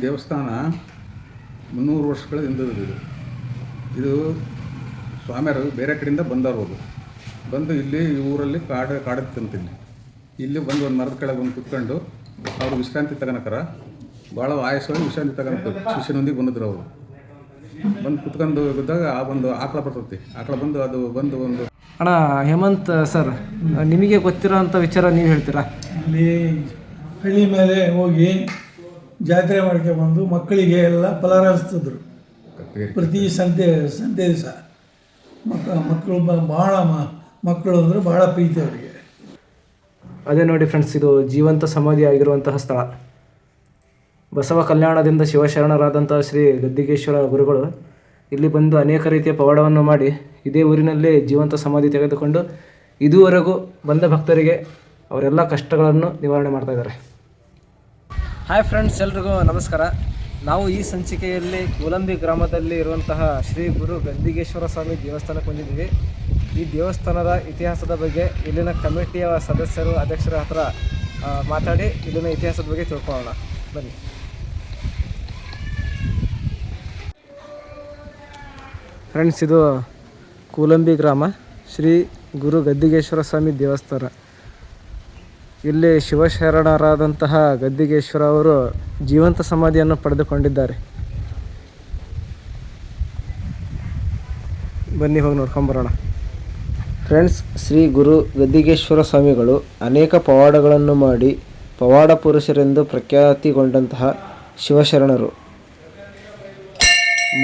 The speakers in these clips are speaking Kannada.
ದೇವಸ್ಥಾನ 300 ವರ್ಷಗಳ ಹಿಂದಿನದು ಇದು ಸ್ವಾಮಿಯರು ಬೇರೆ ಕಡೆಯಿಂದ ಬಂದವರು ಬಂದು ಇಲ್ಲಿ ಈ ಊರಲ್ಲಿ ಕಾಡುತ್ತಂತಿಲ್ಲಿ ಇಲ್ಲಿ ಬಂದು ಒಂದು ಮರದ ಕೆಳಗೆ ಬಂದು ಕುತ್ಕೊಂಡು ಅವರು ವಿಶ್ರಾಂತಿ ತಗೋನಕರ ಭಾಳ ಆಯಸ್ಸವಾಗಿ ವಿಶ್ರಾಂತಿ ತಗೋನಕ್ಕೆ ಶಿಷ್ಯನೊಂದಿಗೆ ಬಂದಿದ್ರು ಅವರು ಬಂದು ಕುತ್ಕೊಂಡು ಇದ್ದಾಗ ಆ ಒಂದು ಆಕಳ ಬರ್ತೈತಿ ಆಕಳ ಬಂದು ಅದು ಬಂದು ಒಂದು ಅಣ್ಣ ಹೇಮಂತ್ ಸರ್, ನಿಮಗೆ ಗೊತ್ತಿರೋಂಥ ವಿಚಾರ ನೀವು ಹೇಳ್ತೀರಾ? ಇಲ್ಲಿ ಹಳ್ಳಿ ಮೇಲೆ ಹೋಗಿ ಜಾತ್ರೆ ಮಾಡ್ಕೊಂಡ್ಬಂದು ಮಕ್ಕಳಿಗೆ ಎಲ್ಲ ಫಲಾರ ಹಚ್ತಿದ್ರು. ಪ್ರತಿ ಸಂತೆ ದಿವಸ ಮಕ್ಕಳು ಭಾಳ ಮಕ್ಕಳು ಅಂದರೆ ಭಾಳ ಪ್ರೀತಿ ಅವರಿಗೆ. ಅದೇ ನೋಡಿ ಫ್ರೆಂಡ್ಸ್, ಇದು ಜೀವಂತ ಸಮಾಧಿ ಆಗಿರುವಂತಹ ಸ್ಥಳ. ಬಸವ ಕಲ್ಯಾಣದಿಂದ ಶಿವಶರಣರಾದಂಥ ಶ್ರೀ ಗದ್ದಿಗೇಶ್ವರ ಗುರುಗಳು ಇಲ್ಲಿ ಬಂದು ಅನೇಕ ರೀತಿಯ ಪವಾಡವನ್ನು ಮಾಡಿ ಇದೇ ಊರಿನಲ್ಲಿ ಜೀವಂತ ಸಮಾಧಿ ತೆಗೆದುಕೊಂಡು ಇದುವರೆಗೂ ಬಂದ ಭಕ್ತರಿಗೆ ಅವರೆಲ್ಲ ಕಷ್ಟಗಳನ್ನು ನಿವಾರಣೆ ಮಾಡ್ತಾಯಿದ್ದಾರೆ. ಹಾಯ್ ಫ್ರೆಂಡ್ಸ್, ಎಲ್ರಿಗೂ ನಮಸ್ಕಾರ. ನಾವು ಈ ಸಂಚಿಕೆಯಲ್ಲಿ ಕೂಲಂಬಿ ಗ್ರಾಮದಲ್ಲಿ ಇರುವಂತಹ ಶ್ರೀ ಗುರು ಗದ್ದಿಗೇಶ್ವರ ಸ್ವಾಮಿ ದೇವಸ್ಥಾನಕ್ಕೆ ಬಂದಿದ್ದೀವಿ. ಈ ದೇವಸ್ಥಾನದ ಇತಿಹಾಸದ ಬಗ್ಗೆ ಇಲ್ಲಿನ ಕಮಿಟಿಯ ಸದಸ್ಯರು ಅಧ್ಯಕ್ಷರ ಹತ್ರ ಮಾತಾಡಿ ಇಲ್ಲಿನ ಇತಿಹಾಸದ ಬಗ್ಗೆ ತಿಳ್ಕೊಳ್ಳೋಣ ಬನ್ನಿ. ಫ್ರೆಂಡ್ಸ್, ಇದು ಕೂಲಂಬಿ ಗ್ರಾಮ, ಶ್ರೀ ಗುರು ಗದ್ದಿಗೇಶ್ವರ ಸ್ವಾಮಿ ದೇವಸ್ಥಾನ. ಇಲ್ಲಿ ಶಿವಶರಣರಾದಂತಹ ಗದ್ದಿಗೇಶ್ವರ ಅವರು ಜೀವಂತ ಸಮಾಧಿಯನ್ನು ಪಡೆದುಕೊಂಡಿದ್ದಾರೆ. ಬನ್ನಿ ಹೋಗಿ ನೋಡ್ಕೊಂಬರೋಣ. ಫ್ರೆಂಡ್ಸ್, ಶ್ರೀ ಗುರು ಗದ್ದಿಗೇಶ್ವರ ಸ್ವಾಮಿಗಳು ಅನೇಕ ಪವಾಡಗಳನ್ನು ಮಾಡಿ ಪವಾಡ ಪುರುಷರೆಂದು ಪ್ರಖ್ಯಾತಿಗೊಂಡಂತಹ ಶಿವಶರಣರು.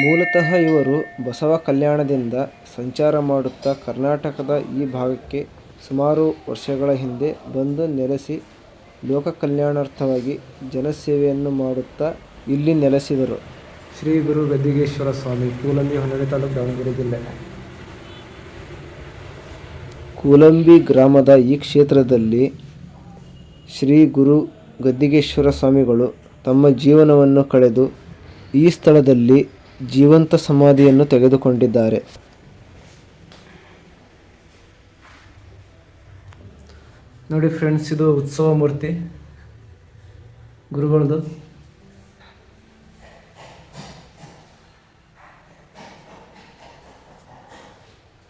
ಮೂಲತಃ ಇವರು ಬಸವ ಕಲ್ಯಾಣದಿಂದ ಸಂಚಾರ ಮಾಡುತ್ತಾ ಕರ್ನಾಟಕದ ಈ ಭಾಗಕ್ಕೆ ಸುಮಾರು ವರ್ಷಗಳ ಹಿಂದೆ ಬಂದು ನೆಲೆಸಿ ಲೋಕ ಕಲ್ಯಾಣಾರ್ಥವಾಗಿ ಜನಸೇವೆಯನ್ನು ಮಾಡುತ್ತಾ ಇಲ್ಲಿ ನೆಲೆಸಿದರು. ಶ್ರೀ ಗುರು ಗದ್ದಿಗೇಶ್ವರ ಸ್ವಾಮಿ, ಕೂಲಂಬಿ, ಹೊನ್ನಳ್ಳಿ ತಾಲೂಕು, ದಾವಣಗೆರೆ ಜಿಲ್ಲೆ. ಕೂಲಂಬಿ ಗ್ರಾಮದ ಈ ಕ್ಷೇತ್ರದಲ್ಲಿ ಶ್ರೀ ಗುರು ಗದ್ದಿಗೇಶ್ವರ ಸ್ವಾಮಿಗಳು ತಮ್ಮ ಜೀವನವನ್ನು ಕಳೆದು ಈ ಸ್ಥಳದಲ್ಲಿ ಜೀವಂತ ಸಮಾಧಿಯನ್ನು ತೆಗೆದುಕೊಂಡಿದ್ದಾರೆ. ನೋಡಿ ಫ್ರೆಂಡ್ಸ್, ಇದು ಉತ್ಸವ ಮೂರ್ತಿ ಗುರುಗಳದು.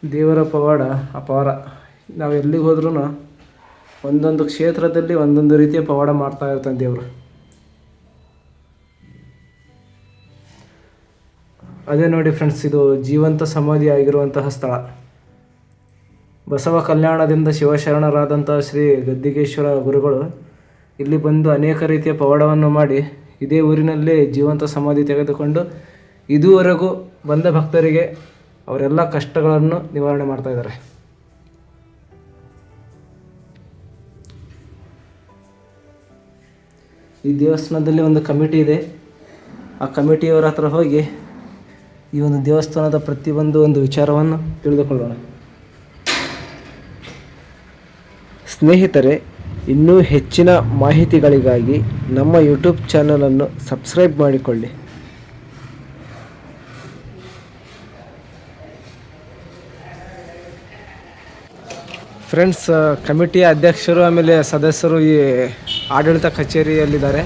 ದೇವರ ಪವಾಡ ಅಪಾರ. ನಾವು ಎಲ್ಲಿಗೆ ಹೋದ್ರೂ ಒಂದೊಂದು ಕ್ಷೇತ್ರದಲ್ಲಿ ಒಂದೊಂದು ರೀತಿಯ ಪವಾಡ ಮಾಡ್ತಾ ಇರ್ತಾನೆ ದೇವರು. ಅದೇ ನೋಡಿ ಫ್ರೆಂಡ್ಸ್, ಇದು ಜೀವಂತ ಸಮಾಧಿ ಆಗಿರುವಂತಹ ಸ್ಥಳ. ಬಸವ ಕಲ್ಯಾಣದಿಂದ ಶಿವಶರಣರಾದಂಥ ಶ್ರೀ ಗದ್ದಿಗೇಶ್ವರ ಗುರುಗಳು ಇಲ್ಲಿ ಬಂದು ಅನೇಕ ರೀತಿಯ ಪವಾಡವನ್ನು ಮಾಡಿ ಇದೇ ಊರಿನಲ್ಲಿ ಜೀವಂತ ಸಮಾಧಿ ತೆಗೆದುಕೊಂಡು ಇದುವರೆಗೂ ಬಂದ ಭಕ್ತರಿಗೆ ಅವರೆಲ್ಲ ಕಷ್ಟಗಳನ್ನು ನಿವಾರಣೆ ಮಾಡ್ತಾಯಿದ್ದಾರೆ. ಈ ದೇವಸ್ಥಾನದಲ್ಲಿ ಒಂದು ಕಮಿಟಿ ಇದೆ. ಆ ಕಮಿಟಿಯವರ ಹತ್ರ ಹೋಗಿ ಈ ಒಂದು ದೇವಸ್ಥಾನದ ಪ್ರತಿಯೊಂದು ವಿಚಾರವನ್ನು ತಿಳಿದುಕೊಳ್ಳೋಣ. ಸ್ನೇಹಿತರೆ, ಇನ್ನೂ ಹೆಚ್ಚಿನ ಮಾಹಿತಿಗಳಿಗಾಗಿ ನಮ್ಮ ಯೂಟ್ಯೂಬ್ ಚಾನಲನ್ನು ಸಬ್ಸ್ಕ್ರೈಬ್ ಮಾಡಿಕೊಳ್ಳಿ. ಫ್ರೆಂಡ್ಸ್, ಕಮಿಟಿಯ ಅಧ್ಯಕ್ಷರು ಆಮೇಲೆ ಸದಸ್ಯರು ಈ ಆಡಳಿತ ಕಚೇರಿಯಲ್ಲಿದ್ದಾರೆ.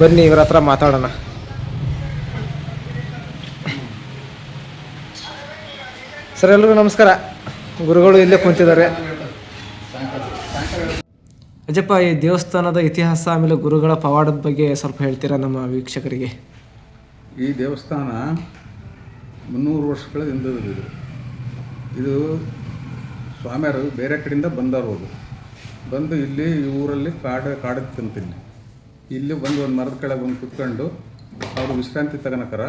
ಬನ್ನಿ ಇವರ ಹತ್ರ ಮಾತಾಡೋಣ. ಸರ್, ಎಲ್ರಿಗೂ ನಮಸ್ಕಾರ. ಗುರುಗಳು ಇಲ್ಲೇ ಕುಂತಿದ್ದಾರೆ. ಅಜ್ಜಪ್ಪ, ಈ ದೇವಸ್ಥಾನದ ಇತಿಹಾಸ ಆಮೇಲೆ ಗುರುಗಳ ಪವಾಡದ ಬಗ್ಗೆ ಸ್ವಲ್ಪ ಹೇಳ್ತೀರಾ ನಮ್ಮ ವೀಕ್ಷಕರಿಗೆ? ಈ ದೇವಸ್ಥಾನ 300 ವರ್ಷಗಳ ಹಿಂದಿನದು ಇದು ಸ್ವಾಮಿಯರು ಬೇರೆ ಕಡೆಯಿಂದ ಬಂದವರು ಬಂದು ಇಲ್ಲಿ ಈ ಊರಲ್ಲಿ ಕಾಡುತ್ತಂತಿಲ್ಲಿ ಇಲ್ಲಿ ಬಂದು ಒಂದು ಮರದ ಕೆಳಗೆ ಬಂದು ಕುತ್ಕೊಂಡು ಅವರು ವಿಶ್ರಾಂತಿ ತಗೋನಕರ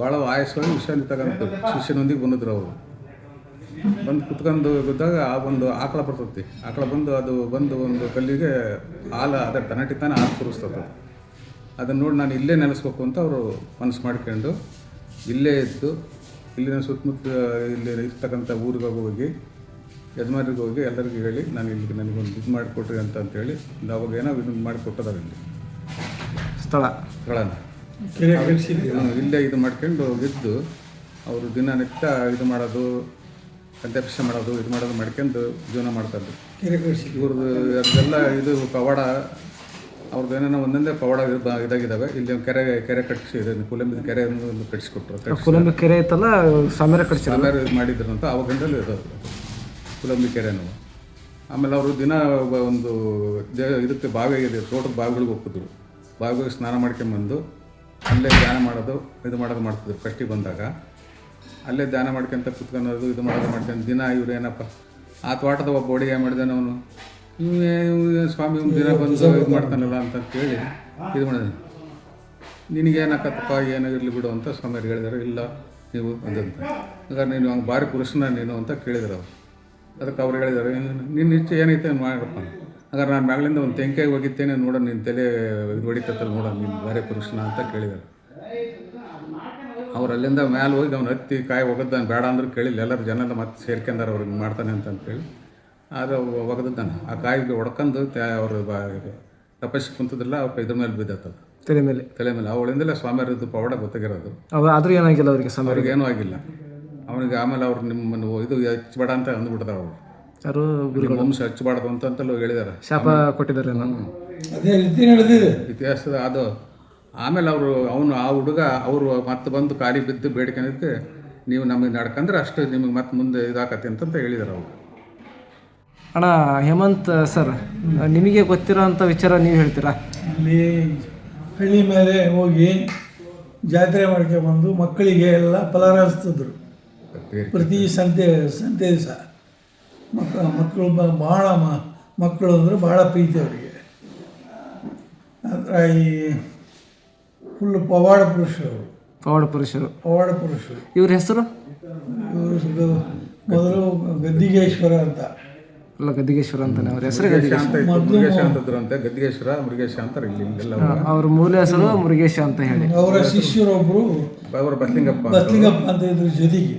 ಭಾಳ ಆಯಸ್ಸವಾಗಿ ವಿಶ್ರಾಂತಿ ತಗೋನಕ್ಕೆ ಶಿಷ್ಯನೊಂದಿಗೆ ಬಂದಿದ್ರು ಅವರು ಬಂದು ಕುತ್ಕೊಂಡು ಇದ್ದಾಗ ಆ ಒಂದು ಆಕಳ ಬರ್ತೈತಿ ಆಕಳ ಬಂದು ಅದು ಬಂದು ಒಂದು ಕಲ್ಲಿಗೆ ಹಾಲು ಅದರ ದನಟಿತಾನೆ ಹಾಲು ಸುರಿಸ್ತದೆ. ಅದನ್ನು ನೋಡಿ ನಾನು ಇಲ್ಲೇ ನೆಲೆಸ್ಬೇಕು ಅಂತ ಅವರು ಮನಸ್ಸು ಮಾಡ್ಕೊಂಡು ಇಲ್ಲೇ ಇದ್ದು ಇಲ್ಲಿನ ಸುತ್ತಮುತ್ತ ಇಲ್ಲಿ ಇರ್ತಕ್ಕಂಥ ಊರಿಗೆ ಹೋಗಿ ಯಜಮಾನರಿಗೆ ಹೋಗಿ ಎಲ್ಲರಿಗೂ ಹೇಳಿ ನಾನು ಇಲ್ಲಿಗೆ ನನಗೊಂದು ಇದು ಮಾಡಿಕೊಟ್ರಿ ಅಂತೇಳಿ ಅವಾಗ ಏನೋ ಇದನ್ನು ಮಾಡಿಕೊಟ್ಟದಾರೆ. ಇಲ್ಲಿ ಸ್ಥಳನ ಇಲ್ಲೇ ಇದು ಮಾಡ್ಕೊಂಡು ಇದ್ದು ಅವರು ದಿನನಿತ್ಯ ಇದು ಮಾಡೋದು, ಕಂಠಾಭಿಷೇಕ ಮಾಡೋದು, ಇದು ಮಾಡೋದು ಮಾಡ್ಕೊಂಡು ಜೀವನ ಮಾಡ್ತಾಯಿದ್ರು. ಇವ್ರದ್ದು ಅದೆಲ್ಲ ಇದು ಪವಾಡ ಅವ್ರದ್ದು ಏನೇನೋ ಒಂದೊಂದೇ ಪವಾಡ ಇದಾಗಿದ್ದಾವೆ. ಇಲ್ಲಿ ಒಂದು ಕೆರೆ ಕಟ್ಟಿಸಿ ಕುಲಂಬಿ ಕೆರೆ ಕಟ್ಟಿಸ್ಕೊಟ್ರು. ಕುಲಂಬಿ ಕೆರೆ ಐತಲ್ಲ ಸ್ವಾಮಿಯರ ಕಟ್ಸಿಲ್ಲ. ಸ್ವಾಮಿಯರು ಮಾಡಿದ್ರು ಅಂತ ಅವಾಗಿಂದಲೂ ಇರೋದು ಕುಲಂಬಿ ಕೆರೆನೂ. ಆಮೇಲೆ ಅವರು ದಿನ ಒಂದು ಇದಕ್ಕೆ ಬಾವಿಯಾಗಿದೆ, ತೋಟದ ಬಾವಿಗಳಿಗೆ ಹೋಗ್ತಿದ್ರು. ಬಾವಿಗೆ ಸ್ನಾನ ಮಾಡ್ಕೊಂಬಂದು ಅಲ್ಲೇ ಧ್ಯಾನ ಮಾಡೋದು ಮಾಡ್ತಿದ್ರು. ಫಸ್ಟಿಗೆ ಬಂದಾಗ ಅಲ್ಲೇ ಧ್ಯಾನ ಮಾಡ್ಕೊಂತ ಕುತ್ಕೊಳೋದು ಮಾಡ್ಕೊಂಡು ದಿನ ಇವ್ರು ಏನಪ್ಪ ಆ ತೋಟದ ಒಬ್ಬ ಒಡಿಗೆ ಮಾಡಿದಾನೆ ಅವನು, ಸ್ವಾಮಿ ಒಂದು ದಿನ ಬಂದು ಇದು ಮಾಡ್ತಾನಲ್ಲ ಅಂತೇಳಿ ಇದು ಮಾಡಿದೆ. ನಿನಗೇನಾಕತ್ತಪ್ಪ, ಏನೋ ಇರಲಿ ಬಿಡು ಅಂತ ಸ್ವಾಮಿಯರು ಹೇಳಿದಾರೆ. ಇಲ್ಲ ನೀವು ಅಂದಂತ, ಹಾಗಾದ್ರೆ ನೀನು ಹಂಗೆ ಭಾರಿ ಪುರುಷನ ನೀನು ಅಂತ ಕೇಳಿದ್ರು ಅವರು. ಅದಕ್ಕೆ ಅವ್ರು ಹೇಳಿದ್ದಾರೆ, ನಿನ್ನ ಇಚ್ಛೆ ಏನೈತೆ ಮಾಡಪ್ಪ. ಹಾಗಾದ್ರೆ ನಾನು ಮ್ಯಾಗಳಿಂದ ಒಂದು ತೆಂಕಾಯಿ ಹೋಗಿತ್ತೇನೆ, ನೋಡೋ ನಿನ್ನ ತಲೆ ಇದು ಹೊಡಿತತ್ತಲ್ಲ, ನೋಡೋ ನೀನು ಭಾರಿ ಪುರುಷನ ಅಂತ ಕೇಳಿದ್ದಾರೆ. ಅವ್ರು ಅಲ್ಲಿಂದ ಮ್ಯಾಲೆ ಹೋಗಿ ಅವ್ನು ಹತ್ತಿ ಕಾಯಿ ಒಗದ್ದಾನೆ, ಬೇಡ ಅಂದ್ರೆ ಕೇಳಿಲ್ಲ. ಎಲ್ಲರೂ ಜನ ಮತ್ತೆ ಸೇರ್ಕೊಂಡಾರೆ ಅವ್ರಿಗೆ ಮಾಡ್ತಾನೆ ಅಂತೇಳಿ. ಆದರೆ ಒಗದಿದ್ದಾನೆ. ಆ ಕಾಯಿಗೆ ಹೊಡ್ಕೊಂಡು ಅವರು ತಪಸ್ಸಿಗೆ ಕುಂತಿದ್ರಲ್ಲ, ಅವ್ರು ಇದ್ರ ಮೇಲೆ ಬಿದ್ದತ್ತದು, ತಲೆ ಮೇಲೆ. ಅವಳಿಂದಲೇ ಸ್ವಾಮಿಯರದ್ದು ಪವಾಡ ಗೊತ್ತಾಗಿರೋದು. ಆದರೂ ಏನಾಗಿಲ್ಲ ಅವರಿಗೆ, ಅವ್ರಿಗೆ ಏನೂ ಆಗಿಲ್ಲ. ಅವನಿಗೆ ಆಮೇಲೆ ಅವ್ರು ನಿಮ್ಮನ್ನು ಇದು ಹಚ್ಚಬೇಡ ಅಂತ ಅಂದ್ಬಿಡ್ತಾರೆ. ಅವರು ಯಾರು ವಂಶ ಹಚ್ಚಬಾರ್ದು ಅಂತಲೂ ಹೇಳಿದ್ದಾರೆ, ಶಾಪ ಕೊಟ್ಟಿದ್ದಾರೆ. ಅದೇ ರೀತಿ ನಡೆದಿದೆ ಇತಿಹಾಸದ ಅದು. ಆಮೇಲೆ ಆ ಹುಡುಗ ಅವರು ಮತ್ತೆ ಬಂದು ಕಾಲಿಗೆ ಬಿದ್ದು ಬೇಡ್ಕೊಂಡಿದ್ದಕ್ಕೆ, ನೀವು ನಮಗೆ ನಡ್ಕಂದ್ರೆ ಅಷ್ಟು ನಿಮಗೆ ಮತ್ತೆ ಮುಂದೆ ಇದಾಕತ್ತೆ ಅಂತಂತ ಹೇಳಿದ್ದಾರೆ ಅವರು. ಅಣ್ಣ ಹೇಮಂತ್ ಸರ್, ನಿಮಗೆ ಗೊತ್ತಿರೋ ಅಂಥ ವಿಚಾರ ನೀವು ಹೇಳ್ತೀರಾ? ಇಲ್ಲಿ ಹಳ್ಳಿ ಮೇಲೆ ಹೋಗಿ ಜಾತ್ರೆ ಮಾಡ್ಕೊಂಬಂದು ಮಕ್ಕಳಿಗೆ ಎಲ್ಲ ಫಲಾರ ಹಚ್ತಿದ್ರು. ಪ್ರತಿ ಸಂತೆ ದಿವಸ ಮಕ್ಕಳು ಭಾಳ ಮಕ್ಕಳು ಅಂದರೆ ಭಾಳ ಪ್ರೀತಿ ಅವರಿಗೆ. ಆದರೆ ಈ ಫುಲ್ ಪವಾಡ ಪುರುಷರು. ಇವ್ರ ಹೆಸರು ಇವರು ಮೊದಲು ಗದ್ದಿಗೇಶ್ವರ ಅಂತ. ಅಲ್ಲ, ಗದ್ದಿಗೇಶ್ವರ ಅಂತಾನೆ ಅವ್ರ ಹೆಸರು. ಮುರುಗೇಶ ಅಂತಂತೆ, ಗದ್ದಿಗೇಶ್ವರ ಮುರುಗೇಶ ಅಂತಾರೆ ಇಲ್ಲೆಲ್ಲ. ಅವ್ರ ಮೂಲ ಹೆಸರು ಮುರುಗೇಶ ಅಂತ ಹೇಳಿ. ಅವರ ಶಿಷ್ಯರೊಬ್ಬರು ಅವರ ಬಸ್ಲಿಂಗಪ್ಪ ಅಂತ ಇದ್ರ ಜೊತೆಗೆ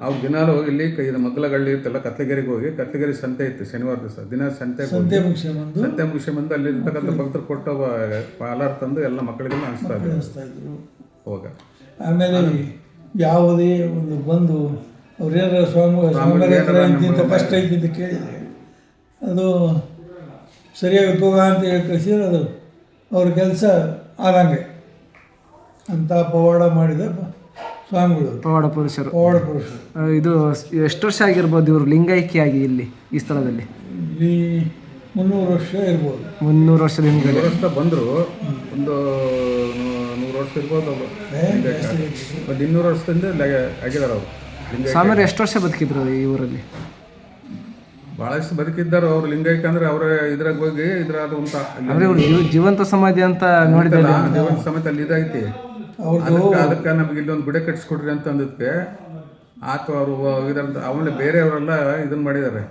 ಅವ್ರು ದಿನಾಲು ಹೋಗಿ ಇಲ್ಲಿ ಇದು ಮಗ್ಲಗಳ್ಳಿ ಇರ್ತಲ್ಲ, ಕತ್ಲಗೆರೆಗೆ ಹೋಗಿ, ಕತ್ಲಗೆರೆ ಸಂತೆ ಇತ್ತು ಶನಿವಾರ ದಿವಸ, ದಿನ ಸಂತೆ ಮುಗಿಸಿ ಬಂದು ಅಲ್ಲಿ ಇರ್ತಕ್ಕಂಥ ಭಕ್ತರು ಕೊಟ್ಟು ಪಾಲಾರ್ ತಂದು ಎಲ್ಲ ಮಕ್ಕಳಿಗೆಲ್ಲ ಅನಿಸ್ತಾ ಇದ್ರು ಹೋಗ. ಆಮೇಲೆ ಯಾವುದೇ ಒಂದು ಬಂದು ಅವ್ರೇನಾರ ಸ್ವಾಮಿ ಕಷ್ಟ ಐತಿ ಅಂತ ಕೇಳಿದರೆ ಅದು ಸರಿಯಾಗಿ ತೋಗ ಅಂತ ಹೇಳಿ ಕಳಿಸಿದ್ರೆ ಅದು ಅವ್ರ ಕೆಲಸ ಆಗಂಗೆ ಅಂತ ಪವಾಡ ಮಾಡಿದ ಸ್ವಾಮಿಗಳು, ಪವಾಡ ಪುರುಷರು. ಇದು ಎಷ್ಟು ವರ್ಷ ಆಗಿರ್ಬೋದು ಇವರು ಲಿಂಗೈಕ್ಯಾಗಿ ಇಲ್ಲಿ ಈ ಸ್ಥಳದಲ್ಲಿ? ಇಲ್ಲಿ 300 ವರ್ಷ ಇರ್ಬೋದು. 300 ವರ್ಷದ ಹಿಂದೆ ಬಂದರು. ಒಂದು 100 ವರ್ಷ ಇರ್ಬೋದು ಅವರು. ಒಂದು 200 ವರ್ಷದಿಂದ ಆಗಿದ್ದಾರೆ ಅವರು. ಸ್ವಾಮಿಯರು ಎಷ್ಟು ವರ್ಷ ಬದುಕಿದ್ರು ಈ ಊರಲ್ಲಿ? ಭಾಳಷ್ಟು ಬದುಕಿದ್ದಾರೆ ಅವರು. ಲಿಂಗೈಕ್ಯ ಅಂದರೆ ಅವರ ಇದ್ರಾಗ ಹೋಗಿ ಇದ್ರಾದ ಅಂತ ಜೀವಂತ ಸಮಾಧಿ ಅಂತ ನೋಡಿದ್ರೆ, ಜೀವಂತ ಸಮಾಧಿ ಅಲ್ಲಿ ಇದೈತಿ. ಅದಕ್ಕೆ ನಮಗೆ ಇಲ್ಲೊಂದು ಗುಡಿ ಕಟ್ಟಿಸ್ಕೊಡ್ರಿ ಅಂತ ಅಂದಕ್ಕೆ ಆತ ಅವರು ಇದರಂತ. ಆಮೇಲೆ ಬೇರೆಯವರೆಲ್ಲ ಇದನ್ನು ಮಾಡಿದ್ದಾರೆ.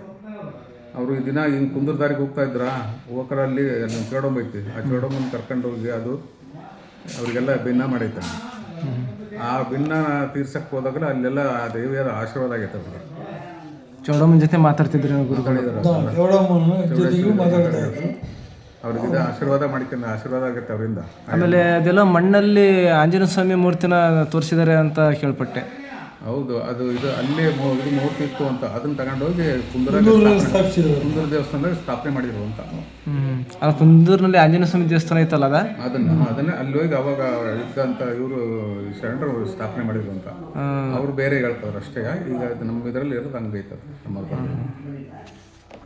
ಅವರು ಈ ದಿನ ಹಿಂಗೆ ಕುಂದೂರು ದಾರಿಗೆ ಹೋಗ್ತಾ ಇದ್ರ, ಹೋಗರಲ್ಲಿ ಅಲ್ಲಿ ಚೋಡಂಬ ಐತಿ, ಆ ಚೋಡಂಬನ್ನು ಕರ್ಕೊಂಡು ಹೋಗಿ ಅದು ಅವರಿಗೆಲ್ಲ ಭಿನ್ನ ಮಾಡೈತೆ. ಆ ಭಿನ್ನ ತೀರ್ಸಕ್ಕೆ ಹೋದಾಗಲೇ ಅಲ್ಲೆಲ್ಲ ಆ ದೇವಿಯರ ಆಶೀರ್ವಾದ ಆಗೈತೆ ಅವ್ರಿಗೆ. ಚೌಡಮ್ಮನ ಜೊತೆ ಮಾತಾಡ್ತಿದ್ರು ಅವ್ರಿಗೆ ಆಶೀರ್ವಾದ ಮಾಡ್ಕೊಂಡು ಆಶೀರ್ವಾದ ಆಗುತ್ತೆ ಅವರಿಂದ. ಆಮೇಲೆ ಅದೆಲ್ಲ ಮಣ್ಣಲ್ಲಿ ಆಂಜನೇಯ ಸ್ವಾಮಿ ಮೂರ್ತಿನ ತೋರಿಸಿದ್ದಾರೆ ಅಂತ ಕೇಳ್ಪಟ್ಟೆ. ಹೌದು, ಅದು ಇದು ಅಲ್ಲೇ ಇದು ಮೂರ್ತಿ ಇತ್ತು ಅಂತ ಅದನ್ನ ತಗೊಂಡೋಗಿ ಕುಂದೂರು ದೇವಸ್ಥಾನದಾಗ ಸ್ಥಾಪನೆ ಮಾಡಿದ್ರು ಅಂತ. ಅದು ಕುಂದೂರಿನಲ್ಲಿ ಆಂಜನೇಯ ಸ್ವಾಮಿ ದೇವಸ್ಥಾನ ಐತಲ್ಲ, ಅದನ್ನೇ ಅಲ್ಲಿ ಹೋಗಿ ಅವಾಗ ಇದ್ದಂತ ಇವರು ಶರಣರು ಸ್ಥಾಪನೆ ಮಾಡಿದ್ರು ಅಂತ ಅವ್ರು ಬೇರೆ ಹೇಳ್ತಾರೆ ಅಷ್ಟೇ. ಈಗ ಅದು ನಮ್ಮ ಇದರಲ್ಲಿ ಇರೋದು ಹಂಗೈತದೆ ನಮ್ಮ.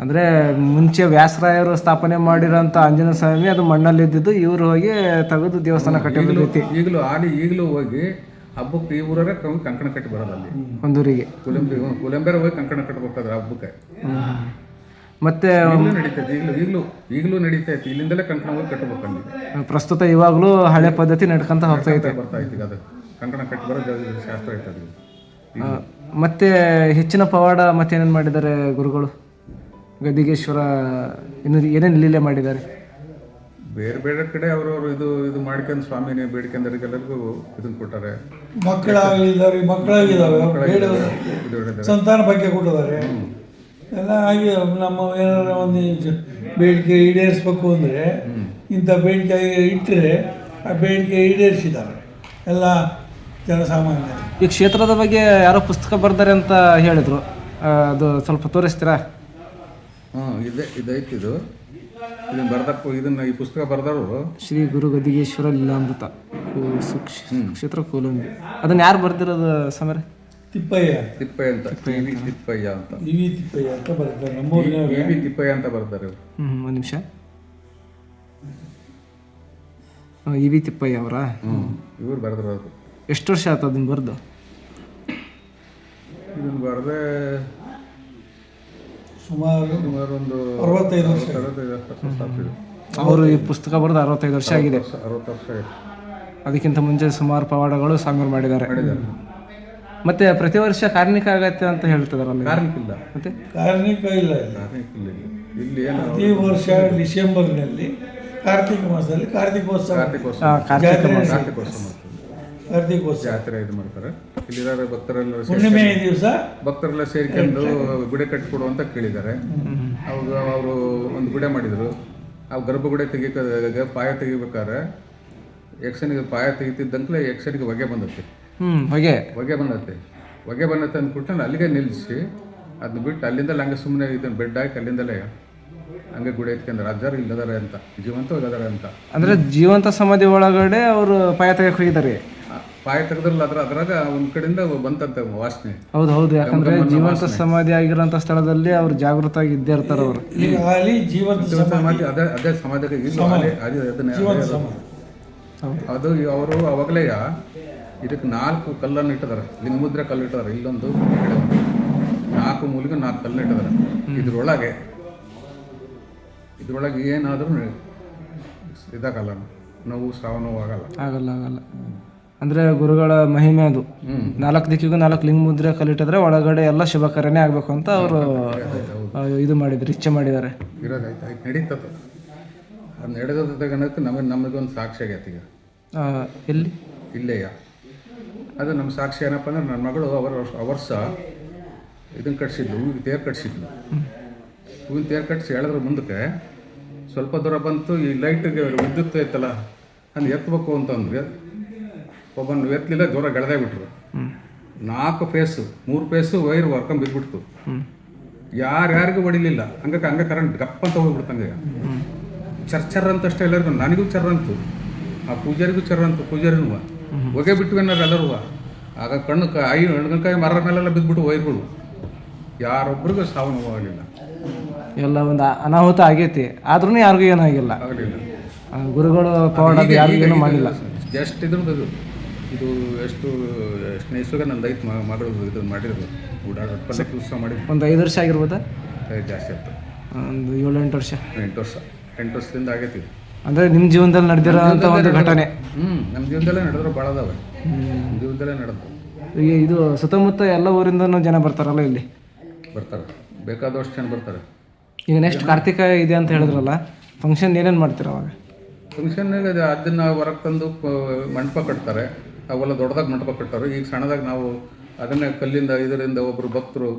ಅಂದರೆ ಮುಂಚೆ ವ್ಯಾಸರಾಯರು ಸ್ಥಾಪನೆ ಮಾಡಿರೋಂಥ ಆಂಜನೇಯ ಸ್ವಾಮಿ ಅದು ಮಣ್ಣಲ್ಲಿ ಇದ್ದಿದ್ದು, ಇವರು ಹೋಗಿ ತೆಗೆದು ದೇವಸ್ಥಾನ ಕಟ್ಟಿರೋ ರೀತಿ. ಈಗಲೂ ಹೋಗಿ ಹಬ್ಬಕ್ಕೆ ಈ ಊರೇ ಕಂಕಣ ಕಟ್ಟಿ ಬರೋದು ಅಲ್ಲಿ ಒಂದೂರಿಗೆ. ಕುಲಂಬೇರೆ ಹೋಗಿ ಕಂಕಣ ಕಟ್ಟಬೇಕಾದ್ರೆ ಹಬ್ಬಕ್ಕೆ. ಮತ್ತೆ ನಡೀತೈತೆ ಈಗಲೂ ನಡೀತೈತಿ. ಇಲ್ಲಿಂದಲೇ ಕಂಕಣ ಹೋಗಿ ಕಟ್ಟಬೇಕಲ್ಲಿ. ಪ್ರಸ್ತುತ ಇವಾಗಲೂ ಹಳೆ ಪದ್ಧತಿ ನಡ್ಕೊಂತ ಬರ್ತಾ ಐತೆ ಅದು ಕಂಕಣ ಕಟ್ಟಿ ಬರೋ ಶಾಸ್ತ್ರ ಐತೆ. ಮತ್ತೆ ಹೆಚ್ಚಿನ ಪವಾಡ ಮತ್ತೇನೇನು ಮಾಡಿದ್ದಾರೆ ಗುರುಗಳು? ಗದ್ದಿಗೇಶ್ವರ ಇನ್ನು ಏನೇನು ಲೀಲೆ ಮಾಡಿದ್ದಾರೆ? ಬೇರೆ ಬೇರೆ ಕಡೆ ಅವರವರು ಇದು ಮಾಡ್ಕೊಂಡು ಸ್ವಾಮಿನೇ ಬೇಡ್ಕೊಂಡರಿಗೆಲ್ಲರಿಗೂ ಇದನ್ನು ಕೊಟ್ಟಾರೆ. ಮಕ್ಕಳಾಗಿದ್ದಾವೆ, ಸಂತಾನ ಬಗ್ಗೆ ಕೊಟ್ಟಿದ್ದಾರೆ ಎಲ್ಲ. ಆಗಿ ನಮ್ಮ ಏನಾರ ಒಂದು ಬೇಡಿಕೆ ಈಡೇರಿಸ್ಬೇಕು ಅಂದರೆ ಇಂಥ ಬೇಡಿಕೆ ಇಟ್ಟರೆ ಆ ಬೇಡಿಕೆ ಈಡೇರಿಸಿದ್ದಾರೆ ಎಲ್ಲ ಜನಸಾಮಾನ್ಯರು. ಈ ಕ್ಷೇತ್ರದ ಬಗ್ಗೆ ಯಾರೋ ಪುಸ್ತಕ ಬರ್ತಾರೆ ಅಂತ ಹೇಳಿದರು, ಅದು ಸ್ವಲ್ಪ ತೋರಿಸ್ತೀರಾ? ಇದೈತಿ ಇದು ಇದನ್ನು ಇದನ್ನು ಈ ಪುಸ್ತಕ ಬರೆದವರು ಶ್ರೀ ಗುರು ಗದ್ದಿಗೇಶ್ವರ ಲೀಲಾಮೃತ ಕ್ಷೇತ್ರ ಕೋಲಂಬಿ. ಅದನ್ನು ಯಾರು ಬರ್ದಿರೋದು ಸಮರ? ತಿಪ್ಪಯ್ಯ ತಿಪ್ಪಯ್ಯ ಅಂತ, ತಿಪ್ಪಯ್ಯ ಅಂತ, ವಿ ತಿಪ್ಪಯ್ಯ ಅಂತ ಬರ್ತಾರೆ. ನಮ್ಮೂರಿನ ವಿ ತಿಪ್ಪಯ್ಯ ಅಂತ ಬರ್ತಾರೆ ಇವ್ರು. ಒಂದು ನಿಮಿಷ. ಇ ವಿ ತಿಪ್ಪಯ್ಯ ಅವರಾ? ಇವ್ರು ಬರೆದಿರೋದು. ಎಷ್ಟು ವರ್ಷ ಆಯ್ತು ಅದನ್ನು ಬರೆದು? ಇದನ್ನು ಬರೆದೇ ಸುಮಾರು ಒಂದು 65 ವರ್ಷ. 65 ವರ್ಷ. ಅವರು ಈ ಪುಸ್ತಕ ಬರೆದು 65 ವರ್ಷ ಆಗಿದೆ. 60 ವರ್ಷ ಆಯಿತು. ಅದಕ್ಕಿಂತ ಮುಂಚೆ ಸುಮಾರು ಪವಾಡಗಳು ಸ್ವಾಮಿಯವರು ಮಾಡಿದ್ದಾರೆ. ಮತ್ತೆ ಪ್ರತಿ ವರ್ಷ ಕಾರ್ಣಿಕ ಆಗತ್ತೆ ಅಂತ ಹೇಳ್ತಿದಾರಲ್ಲ? ಕಾರ್ಮಿಕ ಇಲ್ಲ. ಮತ್ತೆ ಕಾರ್ಣಿಕ ಇಲ್ಲ ಕಾರ್ಮಿಕ ಇಲ್ಲ ಇಲ್ಲಿ ಏನು ಪ್ರತಿ ವರ್ಷ ಡಿಸೆಂಬರ್ನಲ್ಲಿ ಕಾರ್ತಿಕ ಮಾಸದಲ್ಲಿ ಕಾರ್ತಿಕೋತ್ಸವ ಜಾತ್ರೆ ಇದು ಮಾಡ್ತಾರೆ. ಇಲ್ಲಿರೋ ಭಕ್ತರೆಲ್ಲ ಹುಣ್ಣಿಮೆ ದಿವಸ ಭಕ್ತರೆಲ್ಲ ಸೇರ್ಕೊಂಡು ಗುಡೆ ಕಟ್ಟಿಕೊಡು ಅಂತ ಕೇಳಿದ್ದಾರೆ. ಅವಾಗ ಅವರು ಒಂದು ಗುಡೆ ಮಾಡಿದರು. ಆ ಗರ್ಭಗುಡೆ ತೆಗಿಬೇಕಾದಾಗ ಪಾಯ ತೆಗಿಬೇಕಾದ್ರೆ ಯಕ್ಷನಿಗೆ ಪಾಯ ತೆಗಿತಿದ್ದಂತಲೇ ಯಕ್ಷನಿಗೆ ಹೊಗೆ ಬಂದತ್ತೆ. ಹೊಗೆ ಬಂದತ್ತೆ ಅಂದ್ಬಿಟ್ಟು ಅಲ್ಲಿಗೆ ನಿಲ್ಲಿಸಿ ಅದನ್ನ ಬಿಟ್ಟು ಅಲ್ಲಿಂದಲೇ ಹಂಗೆ ಸುಮ್ಮನೆ ಇದನ್ನು ಬೆಡ್ ಹಾಕಿ ಅಲ್ಲಿಂದಲೇ ಹಂಗೆ ಗುಡಿ ಎತ್ಕೊಂಡ್ರೆ ಅಜ್ಜಾರು ಇಲ್ಲದಾರೆ ಅಂತ, ಜೀವಂತವಾಗಿದ್ದಾರೆ ಅಂತ. ಅಂದರೆ ಜೀವಂತ ಸಮಾಧಿ ಒಳಗಡೆ ಅವರು ಪಾಯ ತೆಗೆಯಕ್ಕೆ ಹೋಗಿದ್ದಾರೆ. ಪಾಯ ತೆಗೆದ್ರಲ್ಲ ಅದ್ರಾಗ ಒಂದು ಕಡೆಯಿಂದ ಬಂತಂತೆ ವಾಸನೆ. ಹೌದು, ಯಾಕಂದ್ರೆ ಜೀವಂತ ಸಮಾಧಿ ಆಗಿರೋಂಥ ಸ್ಥಳದಲ್ಲಿ ಅವ್ರು ಜಾಗೃತವಾಗಿ ಇದ್ದೇ ಇರ್ತಾರೆ. ಅವರು ಜೀವಂತ ಸಮಾಧಿ ಅದೇ ಸಮಾಧಿಗೆ ಅದು ಅವರು ಅವಾಗಲೇ ಇದಕ್ಕೆ 4 ಕಲ್ಲನ್ನು ಇಟ್ಟಿದ್ದಾರೆ. ಲಿಂಗಮುದ್ರೆ ಕಲ್ಲು ಇಟ್ಟಿದ್ದಾರೆ. ಇಲ್ಲೊಂದು 4 ಮೂಲಿಗೆ 4 ಕಲ್ಲನ್ನು ಇಟ್ಟಿದ್ದಾರೆ. ಇದ್ರೊಳಗೆ ಏನಾದರೂ ಇದಾಗಲ್ಲ, ನೋವು ಸಾವು ನೋವು ಆಗಲ್ಲ. ಅಂದರೆ ಗುರುಗಳ ಮಹಿಮೆ ಅದು. 4 ದಿಕ್ಕಿಗೂ 4 ಲಿಂಗ ಮುದ್ರೆ ಕಲ್ಲಿಟ್ಟಿದ್ರೆ ಒಳಗಡೆ ಎಲ್ಲ ಶುಭ ಕಾರ್ಯನೇ ಆಗಬೇಕು ಅಂತ ಅವರು ಇದು ಮಾಡಿದ್ರು, ಇಚ್ಛೆ ಮಾಡಿದ್ದಾರೆ. ಇರೋದಾಯ್ತು ನಡೀತದೆ. ಅದು ನಡೆದೋದಕ್ಕೆ ನಮಗೊಂದು ಸಾಕ್ಷಿ ಆಗೈತೆ ಈಗ. ಎಲ್ಲಿ? ಇಲ್ಲೇಯ ಅದು ನಮ್ಮ ಸಾಕ್ಷಿ ಏನಪ್ಪ ಅಂದ್ರೆ ನನ್ನ ಮಗಳು ವರ್ಷ ಇದನ್ನು ಕಟ್ಸಿದ್ಲು, ಹೂವಿನ ತೇರು ಕಟ್ಸಿದ್ಲು. ಹೂವಿನ ತೇರು ಕಟ್ಸಿ ಹೇಳಿದ್ರೆ ಮುಂದಕ್ಕೆ ಸ್ವಲ್ಪ ದೂರ ಬಂತು. ಈ ಲೈಟಿಗೆ ವಿದ್ಯುತ್ ಐತಲ್ಲ ಅದನ್ನು ಎತ್ತಬೇಕು ಅಂತಂದ್ರೆ ಒಬ್ಬನು ಎತ್ತಲಿಲ್ಲ, ಜೋರ ಗೆಳದೇ ಬಿಟ್ರು. 4 ಫೇಸು 3 ಫೇಸು ವೈರ್ ವರ್ಕೊಂಡ್ ಬಿದ್ದುಬಿಡ್ತು. ಯಾರ್ಯಾರಿಗೂ ಹೊಡಿಲಿಲ್ಲ. ಹಂಗೆ ಕರೆಂಟ್ ಗಪ್ಪ ಅಂತ ಹೋಗ್ಬಿಡ್ತಂಗೆ. ಚರ್ಚರ್ ಅಂತಷ್ಟೇ ಎಲ್ಲರಿಗೂ, ನನಗೂ ಚರ್ರ ಅಂತು, ಆ ಪೂಜಾರಿಗೂ ಚರ್ರ ಅಂತು. ಪೂಜಾರಿನೂ ಹೊಗೆ ಬಿಟ್ಟು ಏನಾರು ಎಲ್ಲರೂ ಆಗ ಕಣ್ಣು ಎಣ್ಗನ್ಕಾಯಿ ಮರದ ಮೇಲೆಲ್ಲ ಬಿದ್ದುಬಿಟ್ಟು ವೈರ್ಗಳು. ಯಾರೊಬ್ರಿಗೂ ಸಾವು ನೋವು ಆಗಲಿಲ್ಲ. ಎಲ್ಲ ಒಂದು ಅನಾಹುತ ಆಗೈತಿ, ಆದ್ರೂ ಯಾರಿಗೂ ಏನಾಗಿಲ್ಲ. ಗುರುಗಳು ಪವಾಡ ಯಾರಿಗೂ ಏನೂ ಮಾಡಿಲ್ಲ. ಜಸ್ಟ್ ಇದ್ರದ್ದು ಇದು ಎಷ್ಟನೇ ಇಸ್ವಿಗೆ ನಂದು ಐತೆ ಮಗಳು ಇದನ್ನು ಮಾಡಿರೋದು. ಓಡಾಡೋದು ಉತ್ಸವ ಮಾಡಿ ಒಂದು 5 ವರ್ಷ ಆಗಿರ್ಬೋದಾ? ಜಾಸ್ತಿ ಆಯ್ತು. ಒಂದು 7-8 ವರ್ಷ. 8 ವರ್ಷದಿಂದ ಆಗೈತಿ. ಅಂದರೆ ನಿಮ್ಮ ಜೀವನದಲ್ಲಿ ನಡೆದಿರೋ ಅಂತ ಒಂದು ಘಟನೆ. ನಮ್ಮ ಜೀವನದಲ್ಲೇ ನಡೆದ್ರೆ ಭಾಳ ಅದಾವೆ. ನಮ್ಮ ಜೀವನದಲ್ಲೇ ನಡೆದು ಇದು ಸುತ್ತಮುತ್ತ ಎಲ್ಲ ಊರಿಂದನೂ ಜನ ಬರ್ತಾರಲ್ಲ ಇಲ್ಲಿ? ಬರ್ತಾರೆ, ಬೇಕಾದಷ್ಟು ಜನ ಬರ್ತಾರೆ. ಈಗ ನೆಕ್ಸ್ಟ್ ಕಾರ್ತಿಕ ಇದೆ ಅಂತ ಹೇಳಿದ್ರಲ್ಲ, ಫಂಕ್ಷನ್ ಏನೇನು ಮಾಡ್ತೀರ ಅವಾಗ? ಫಂಕ್ಷನ್ನಾಗ ಅದನ್ನು ಹೊರಗೆ ತಂದು ಮಂಟಪ ಕಟ್ತಾರೆ. ಅವೆಲ್ಲ ದೊಡ್ಡದಾಗಿ ಮಂಟಪ ಕಟ್ತಾರೆ. ಈಗ ಸಣ್ಣದಾಗಿ ನಾವು ಅದನ್ನೇ ಕಲ್ಲಿಂದ ಇದರಿಂದ ಒಬ್ಬರು ಭಕ್ತರು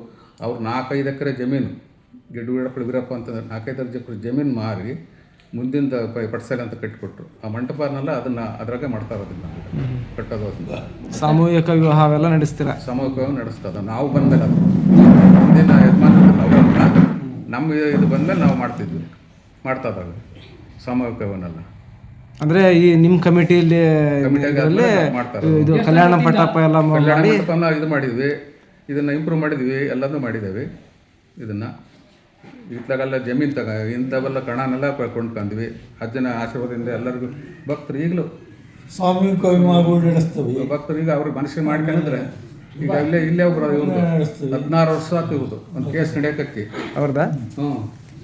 ಅವ್ರು 4-5 ಎಕರೆ ಜಮೀನು ಗಿಡಪ್ಪ ವೀರಪ್ಪ ಅಂತಂದ್ರೆ 4-5 ಎಕರೆ ಜಮೀನು ಮಾರಿ ಮುಂದಿಂದ ಪಡ್ಸಲೆ ಅಂತ ಕಟ್ಟಿಕೊಟ್ರು. ಆ ಮಂಟಪನೆಲ್ಲ ಅದ್ರಾಗೆ ಮಾಡ್ತಾರೆ. ಅದನ್ನು ಕಟ್ಟೋದು ಅದನ್ನ ಸಾಮೂಹಿಕ ವಿವಾಹ ಅವೆಲ್ಲ ನಡೆಸ್ತೀರ? ಸಾಮೂಹಿಕ ವಿವಾಹ ನಡೆಸ್ತದ. ನಾವು ಬಂದಮೇಲೆ ಅದು ಮುಂದಿನ ಯಜಮಾನ ಅವರಲ್ಲ, ನಮ್ಮ ಇದು ಬಂದಮೇಲೆ ನಾವು ಮಾಡ್ತಾಯಿದ್ವಿ ಸಾಮೂಹಿಕ ವಿವಾಹನೆಲ್ಲ. ಅಂದರೆ ಈ ನಿಮ್ಮ ಕಮಿಟಿಯಲ್ಲಿ ಇದು ಕಲ್ಯಾಣ ಮಂಟಪ ಎಲ್ಲ ಮಾಡಿ ಇದು ಮಾಡಿದ್ವಿ. ಇದನ್ನು ಇಂಪ್ರೂವ್ ಮಾಡಿದ್ವಿ, ಎಲ್ಲದೂ ಮಾಡಿದ್ದೇವೆ. ಇದನ್ನು ಇತ್ಲಾಗೆಲ್ಲ ಜಮೀನು ಇಂಥವೆಲ್ಲ ಕಣನೆಲ್ಲ ಕೊಂಡ್ಕೊಂಡ್ವಿ. ಅಜ್ಜನ ಆಶೀರ್ವಾದದಿಂದ ಎಲ್ಲರಿಗೂ ಭಕ್ತರು ಈಗಲೂ ಸಾಮೂಹಿಕ ವಿವಾಹಗಳು ನಡೆಸ್ತವೆ. ಭಕ್ತರು ಈಗ ಅವ್ರಿಗೆ ಮನಸ್ಸಿಗೆ ಮಾಡ್ಕೊಂಡ್ರೆ ಈಗ ಇಲ್ಲೇ ಒಬ್ಬರು 16 ವರ್ಷ ಆಯ್ತು ಇವ್ರದ್ದು ಒಂದು ಕೇಸ್ ನಡೆಯೋಕಕ್ಕೆ. ಅವ್ರದ್ದು?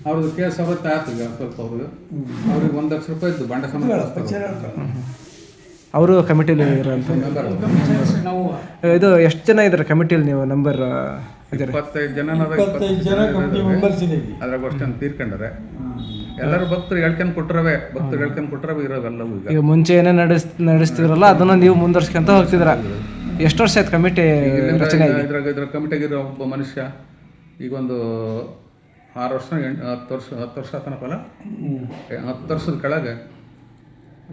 ಅವ್ರದ್ದು ಕೇಸ್ ಅವತ್ತು ಆಯ್ತು. ಈಗ ಸ್ವಲ್ಪ ಅವ್ರಿಗೆ 1 ಲಕ್ಷ ರೂಪಾಯಿ ಇದ್ದು ಬಂಡ ಸಮಾಜ. ಅವರು ಕಮಿಟಿಲಿ ಇರೋಂಥ ಇದು ಎಷ್ಟು ಜನ ಇದ್ದಾರೆ ಕಮಿಟಿಲಿ? ನೀವು ನಂಬರ್ 25 ಜನ ಕಮಿಟಿ ಮೆಂಬರ್ಸ್ ಇದೆ. ಅದ್ರಾಗ ಅಷ್ಟು ಜನ ತೀರ್ಕೊಂಡರೆ ಎಲ್ಲರೂ ಭಕ್ತರು ಹೇಳ್ಕೊಂಡು ಕೊಟ್ಟರವೆ ಇರೋವೆಲ್ಲವೂ. ಈಗ ಮುಂಚೆ ಏನೇ ನಡೆಸ್ತಿದ್ರಲ್ಲ ಅದನ್ನು ನೀವು ಮುಂದುವರ್ಸ್ಕೊಂತ ಹೋಗ್ತಿದ್ರ. ಎಷ್ಟು ವರ್ಷ ಆಯ್ತು ಕಮಿಟಿ ರಚನೆ? ಇದ್ರ ಕಮಿಟಿಗಿರೋ ಒಬ್ಬ ಮನುಷ್ಯ ಈಗ ಒಂದು 6 ವರ್ಷ 10 ವರ್ಷ ಆತನಪ್ಪಲ್ಲ. 10 ವರ್ಷದ ಕೆಳಗೆ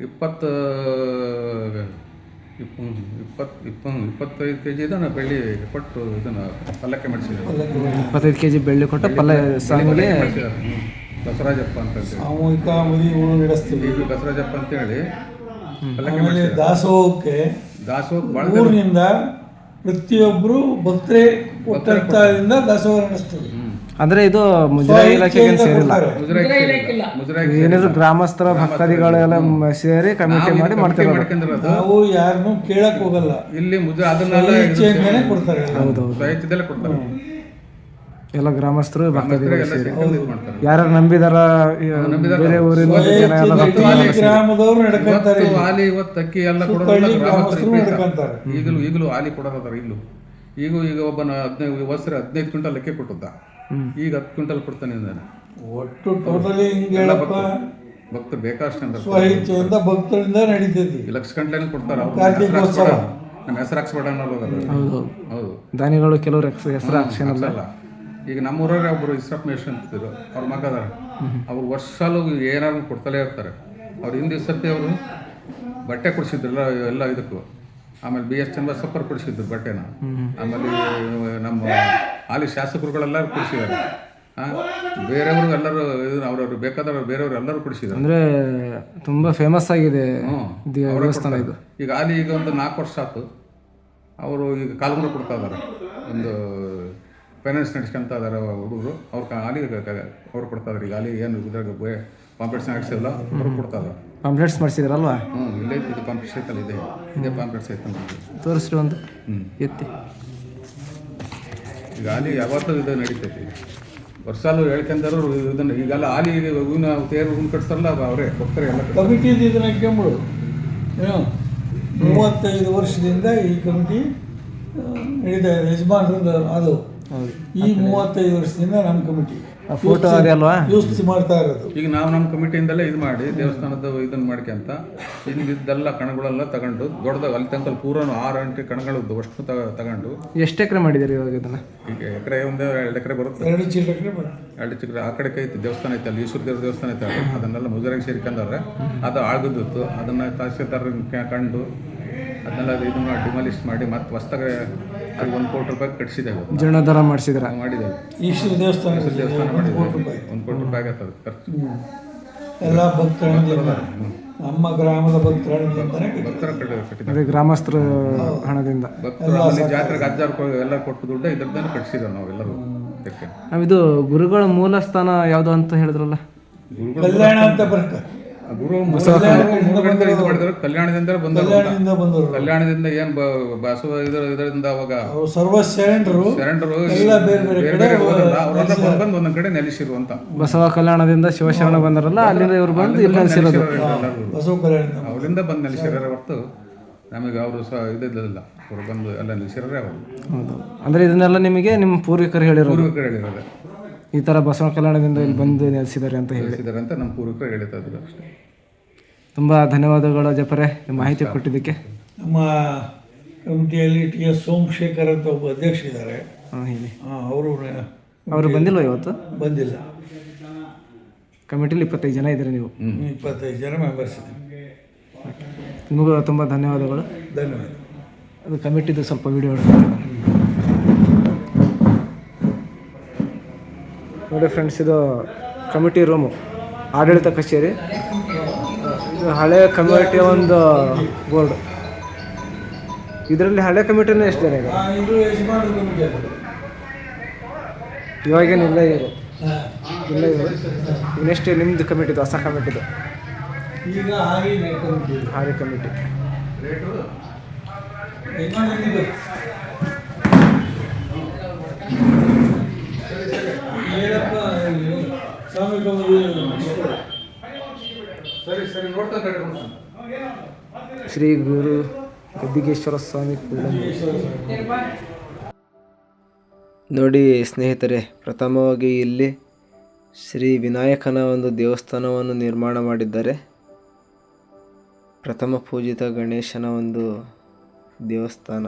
25 kg ಇದನ್ನು ಬೆಳ್ಳಿ ಕೊಟ್ಟು ಇದನ್ನು ಪಲ್ಲಕ್ಕೆ ಮಾಡಿಸಿದ್ದಾರೆ. 25 kg ಬೆಳ್ಳಿ ಕೊಟ್ಟು ಪಲ್ಲ ಸ್ವಾಮಿಗೆ ಬಸವರಾಜಪ್ಪ ಅಂತಂದೇಳಿ, ಸಾಮೂಹಿಕ ಮದುವೆಗಳು ನಡೆಸ್ತೀವಿ. ಈಗ ಬಸವರಾಜಪ್ಪ ಅಂತೇಳಿ ಪಲ್ಲಕ್ಕಿ ಆಮೇಲೆ ಮಾಡ್ಸಿದ್ದಾರೆ. ದಾಸೋಹಕ್ಕೆ ದಾಸೋಹ ಭಾಳ ಊರಿನಿಂದ ಪ್ರತಿಯೊಬ್ಬರು ಭಕ್ತರೇ ಕೊಟ್ಟಂತದಿಂದ ದಾಸೋಹ ನಡೆಸ್ತೀವಿ. ಅಂದ್ರೆ ಇದು ಮುಜರಾಯಿ ಇಲಾಖೆಗೆ ಸೇರಿಲ್ಲ, ಮುಜರಾಯಿ ಏನಿದ್ರು ಗ್ರಾಮಸ್ಥರ ಭಕ್ತಾದಿಗಳೆಲ್ಲ ಸೇರಿ ಕಮಿಟಿ ಮಾಡಿ ಮಾಡ್ತಿರೋದು. ಮಾಡ್ಕೊಂಡಿರೋದು. ನಾವು ಯಾರನ್ನೂ ಕೇಳಕ್ ಹೋಗಲ್ಲ, ಇಲ್ಲಿ ಅದನ್ನೆಲ್ಲ ಇಚ್ಛೆಯಿಂದನೇ ಕೊಡ್ತಾರೆ. ಸ್ವಇಚ್ಛೆದಲ್ಲೇ ಕೊಡ್ತಾರೆ. ಎಲ್ಲ ಗ್ರಾಮಸ್ಥರು ಭಕ್ತಾದಿಗಳು ಎಲ್ಲ ಸೇರಿ ಸೇರ್ಕೊಂಡು ಇದು ಮಾಡ್ತಾರೆ. ಯಾರು ನಂಬಿದಾರ ಬೇರೆ ಊರಿನ ಜನ ಎಲ್ಲ ಸ್ವಇಚ್ಛೆಯಿಂದ ಗ್ರಾಮದವ್ರು ನಡ್ಕೊಂತಾರೆ. ಇವತ್ತು ಹಾಲಿ ಇವತ್ತು ಅಕ್ಕಿ ಎಲ್ಲ ಕೊಡೋದು ಹಳ್ಳಿ ಗ್ರಾಮಸ್ಥರು ಗ್ರಾಮಸ್ಥರು ನಡ್ಕೊಂತಾರೆ. ಈಗಲೂ ಹಾಲಿ ಕೊಡೋದಾರ ಈಗ ಒಬ್ಬನ 15 ಕ್ವಿಂಟಲ್ ಅಕ್ಕಿ ಕೊಟ್ಟದ್ದ, ಈಗ 10 ಕ್ವಿಂಟಲ್ ಕೊಡ್ತಾನೆ ಅಂದಾನೆ. ಒಟ್ಟು ಟೋಟಲಿ ಹಿಂಗೆ ಹೇಳಪ್ಪ, ಭಕ್ತರು ಬೇಕಾಷ್ಟು ಸ್ವಇಚ್ಛೆಯಿಂದ ಭಕ್ತರಿಂದ ನಡೀತೈತಿ. ಲಕ್ಷ ಗಂಟಲೆ ಕೊಡ್ತಾರ. ಕಾರ್ತಿಕೋತ್ಸವ ನಮ್ಮ ಹೆಸರು ಹಾಕ್ಸ್ಬೇಡ ಅನ್ನೋದಲ್ಲ. ಹೌದು, ದಾನಿಗಳು ಕೆಲವರು ಹೆಸರು ಹಾಕ್ಸೇನಲ್ಲ. ಈಗ ನಮ್ಮೂರವ್ರೆ ಒಬ್ಬರು ಇಸ್ರಪ್ ಮೇಷ್ ಅಂತಿದ್ರು, ಅವ್ರ ಮಗ ಅದಾರ. ಅವ್ರು ವರ್ಷಾಲು ಏನಾದ್ರು ಕೊಡ್ತಲೇ ಇರ್ತಾರೆ. ಅವ್ರು ಹಿಂದೆ ಸರ್ತಿ ಅವರು ಬಟ್ಟೆ ಕೊಡಿಸಿದ್ರಲ್ಲ ಎಲ್ಲ ಇದಕ್ಕೂ. ಆಮೇಲೆ BS ಚನ್ನಬಸಪ್ಪರು ಕೊಡಿಸಿದ್ರು ಬಟ್ಟೆನ. ಆಮೇಲೆ ನಮ್ಮ ಹಾಲಿ ಶಾಸಕರುಗಳೆಲ್ಲರೂ ಕೊಡಿಸಿದ್ದಾರೆ. ಬೇರೆಯವರು ಎಲ್ಲರೂ ಅವ್ರವ್ರು ಬೇಕಾದವ್ರು ಬೇರೆಯವ್ರು ಎಲ್ಲರೂ ಕೊಡಿಸಿದ್ದಾರೆ. ಅಂದ್ರೆ ತುಂಬಾ ಫೇಮಸ್ ಆಗಿದೆ ದೇವಸ್ಥಾನ ಇದು. ಈಗ ಈಗ ಒಂದು 4 ವರ್ಷ ಆಯ್ತು. ಅವರು ಈಗ ಕಾಲ್ಗುಣ ಕೊಡ್ತಾ ಇದ್ದಾರೆ. ಒಂದು ಫೈನಾನ್ಸ್ ನಡೆಸ್ಕೊಂತ ಇದ್ದಾರೆ ಹುಡುಗರು. ಅವ್ರು ಅವ್ರು ಕೊಡ್ತಾ ಇದ್ದಾರೆ. ಈಗ ಏನು ಇದ್ರಾಗ ಪಾಂಪ್ಲೆಟ್ಸ್ ನಡೆಸಿಲ್ಲ, ಅವ್ರು ಕೊಡ್ತಾ ಇದ್ದಾರೆ. ಪಾಂಪ್ಲೆಟ್ಸ್ ಮಾಡಿಸಿದ್ರಲ್ವಾ? ಇಲ್ಲೇ ಇದು ಪಾಂಪ್ಲೆಟ್ಸ್ ಐತಲ್ಲ, ಇದೇ ಪಾಂಪ್ಲೆಟ್ಸ್ ಐತಂತ ತೋರಿಸ್ರಿ ಒಂದು ಎತ್ತಿ. ಈಗ ಯಾವತ್ತೂ ಇದು ನಡೀತೈತಿ. ವರ್ಷಾಲು ಹೇಳ್ಕೊಂಡರು ಇದನ್ನು. ಈಗೆಲ್ಲ ಹೂವಿನ ತೇರು ಕಟ್ತಾರಲ್ಲ, ಅವರೇ ಭಕ್ತರೇ ಎಲ್ಲ ಕಮಿಟಿ ಇದನ್ನ ಇಟ್ಕೊಂಬಿಡು. ಏನು 35 ವರ್ಷದಿಂದ ಈ ಕಮಿಟಿ ನಡೀತಾ ಇದೆ. ಯಜಮಾನ್ರಿಂದ ಅದು ಈ 35 ವರ್ಷದಿಂದ ನಮ್ಮ ಕಮಿಟಿ ಫೋಟೋ ಅದೇ ಅಲ್ವಾ ಯೂಸ್ ಮಾಡ್ತಾ ಇರೋದು. ಈಗ ನಾವು ನಮ್ಮ ಕಮಿಟಿಯಿಂದಲೇ ಇದು ಮಾಡಿ ದೇವಸ್ಥಾನದ ಇದನ್ನು ಮಾಡ್ಕೊಂತ ಹಿಂದಿದ್ದೆಲ್ಲ ಕಣಗಳೆಲ್ಲ ತಗೊಂಡು ದೊಡ್ಡದಾಗ ಅಲ್ಲಿ ತನಕ ಪೂರ 6 ಗಂಟೆ ಕಣಗಳದ್ದು ಅಷ್ಟು ತಗೊಂಡು. ಎಷ್ಟು ಎಕರೆ ಮಾಡಿದ್ದೀರಿ ಇವಾಗ ಇದನ್ನ? ಈಗ ಎಕರೆ 2 ಎಕರೆ ಬರುತ್ತೆ. 2 ಚಿಲ್ಲರೆ 2 ಚಿಕ್ಕರೆ ಆ ಕಡೆ ಐತಿ ದೇವಸ್ಥಾನ ಐತೆ, ಅಲ್ಲಿ ಈಶ್ವರ ದೇವ್ರ ದೇವಸ್ಥಾನ ಐತೆ. ಅದನ್ನೆಲ್ಲ ಮುಜರಾಗಿ ಸೇರ್ಕೊಂಡವ್ರೆ. ಅದು ಆಗೋದಿತ್ತು. ಅದನ್ನು ತಹಸೀಲ್ದಾರ್ ಕಂಡು ಅದನ್ನೆಲ್ಲ ಇದು ಮಾಡಿ ಡಿಮಾಲಿಸ್ಟ್ ಮಾಡಿ ಮತ್ತೆ ಹೊಸ್ದಾಗ ಅದು 1 ಕೋಟಿ ರೂಪಾಯಿ ಕಟ್ಸಿದ್ದೇವೆ. ಜೀರ್ಣೋದ್ಧಾರ ಮಾಡಿಸಿದ್ರ? ಮಾಡಿದ್ದೇವೆ. ಈಶ್ವರ ದೇವಸ್ಥಾನ ಮಾಡಿದ್ದೇವೆ. 1 ಕೋಟಿ ರೂಪಾಯಿ ಆಗತ್ತದು ಖರ್ಚು. ಎಲ್ಲ ಭಕ್ತರಿಂದ, ನಮ್ಮ ಗ್ರಾಮದ ಭಕ್ತರಿಂದನೇ ಭಕ್ತರ ಕಟ್ಟಿದ್ದೇವೆ. ಅದೇ ಗ್ರಾಮಸ್ಥರ ಹಣದಿಂದ. ಭಕ್ತರು ಜಾತ್ರೆಗೆ 1000 ಎಲ್ಲ ಕೊಟ್ಟು ದುಡ್ಡು ಇದ್ರದ್ದನ್ನು ಕಟ್ಸಿದ್ದೇವೆ ನಾವೆಲ್ಲರೂ. ಇದು ಗುರುಗಳ ಮೂಲ ಸ್ಥಾನ ಯಾವುದು ಅಂತ ಹೇಳಿದ್ರಲ್ಲ? ಕಲ್ಯಾಣ ಅಂತ ಬರ್ತಾರೆ. ಗುರು 3 ಗಂಟೆ ಇದು ಮಾಡಿದ್ರು. ಕಲ್ಯಾಣದಿಂದ ಬಂದರು. ಕಲ್ಯಾಣದಿಂದ ಏನು ಬಸವ ಇದರಿಂದ ಅವಾಗ ಸರ್ವ ಶರಣರು ಎಲ್ಲ ಬೇರೆ ಬೇರೆ ಹೋದಲ್ಲ, ಅವರೆಲ್ಲ ಬಂದು ಒಂದೊಂದು ಕಡೆ ನೆಲೆಸಿರುವಂತ. ಬಸವ ಕಲ್ಯಾಣದಿಂದ ಶಿವಶರಣ ಬಂದರಲ್ಲ, ಅಲ್ಲಿಂದ ಇವ್ರು ಬಂದು ಇಲ್ಲಿ ನೆಲೆಸಿರೋದು. ಬಸವ ಕಲ್ಯಾಣ ಅವರಿಂದ ಬಂದು ನೆಲೆಸಿರೋರೆ ಹೊರತು ನಮಗೆ ಅವರು ಇದಿಲ್ಲ. ಅವರು ಬಂದು ಎಲ್ಲ ನೆಲೆಸಿರೋರೆ ಅವರು. ಹೌದು. ಅಂದರೆ ಇದನ್ನೆಲ್ಲ ನಿಮಗೆ ನಿಮ್ಮ ಪೂರ್ವಿಕರು ಹೇಳಿರೋದು? ಹೇಳಿರೋದು ಈ ಥರ ಬಸವ ಕಲ್ಯಾಣದಿಂದ ಇಲ್ಲಿ ಬಂದು ನೆಲೆಸಿದ್ದಾರೆ ಅಂತ ಅಂತ ನಮ್ಮ ಪೂರ್ವಿಕರು ಹೇಳ್ತಾ ಇದ್ರು ಅಷ್ಟೇ. ತುಂಬ ಧನ್ಯವಾದಗಳು ಜಪರೆ ಮಾಹಿತಿ ಕೊಟ್ಟಿದ್ದಕ್ಕೆ. ನಮ್ಮ ಕಮಿಟಿಯಲ್ಲಿ TS ಸೋಮಶೇಖರ್ ಅಂತ ಒಬ್ಬ ಅಧ್ಯಕ್ಷ ಇದ್ದಾರೆ. ಹೇಳಿ. ಅವರು ಬಂದಿಲ್ವ ಇವತ್ತು? ಬಂದಿಲ್ಲ. ಕಮಿಟಿಲಿ 25 ಜನ ಇದ್ದೀರಿ ನೀವು? 25 ಜನ ಮೆಂಬರ್ಸ್ ಇದ್ದೀವಿ. ನಿಮಗೂ ತುಂಬ ಧನ್ಯವಾದಗಳು. ಧನ್ಯವಾದ. ಅದು ಕಮಿಟಿದು ಸ್ವಲ್ಪ ವಿಡಿಯೋ ನೋಡಿ ಫ್ರೆಂಡ್ಸ್, ಇದು ಕಮಿಟಿ ರೂಮು, ಆಡಳಿತ ಕಚೇರಿ. ಇದು ಹಳೆಯ ಕಮಿಟಿಯ ಒಂದು ಬೋರ್ಡ್. ಇದರಲ್ಲಿ ಹಳೆ ಕಮಿಟಿನೇ ಎಷ್ಟು ಜನ ಇದೆ? ಇವಾಗೇನಿಲ್ಲ ಇವರು ಇಲ್ಲ ಇವರು. ಇನ್ನೆಷ್ಟು ನಿಮ್ಮದು ಕಮಿಟಿದು, ಹೊಸ ಕಮಿಟಿದು? ಈಗ ಹಾಲಿ ಕಮಿಟಿ. ಶ್ರೀ ಗುರು ಗದ್ದಿಗೇಶ್ವರ ಸ್ವಾಮಿ ನೋಡಿ ಸ್ನೇಹಿತರೆ, ಪ್ರಥಮವಾಗಿ ಇಲ್ಲಿ ಶ್ರೀ ವಿನಾಯಕನ ಒಂದು ದೇವಸ್ಥಾನವನ್ನು ನಿರ್ಮಾಣ ಮಾಡಿದ್ದಾರೆ. ಪ್ರಥಮ ಪೂಜಿತ ಗಣೇಶನ ಒಂದು ದೇವಸ್ಥಾನ.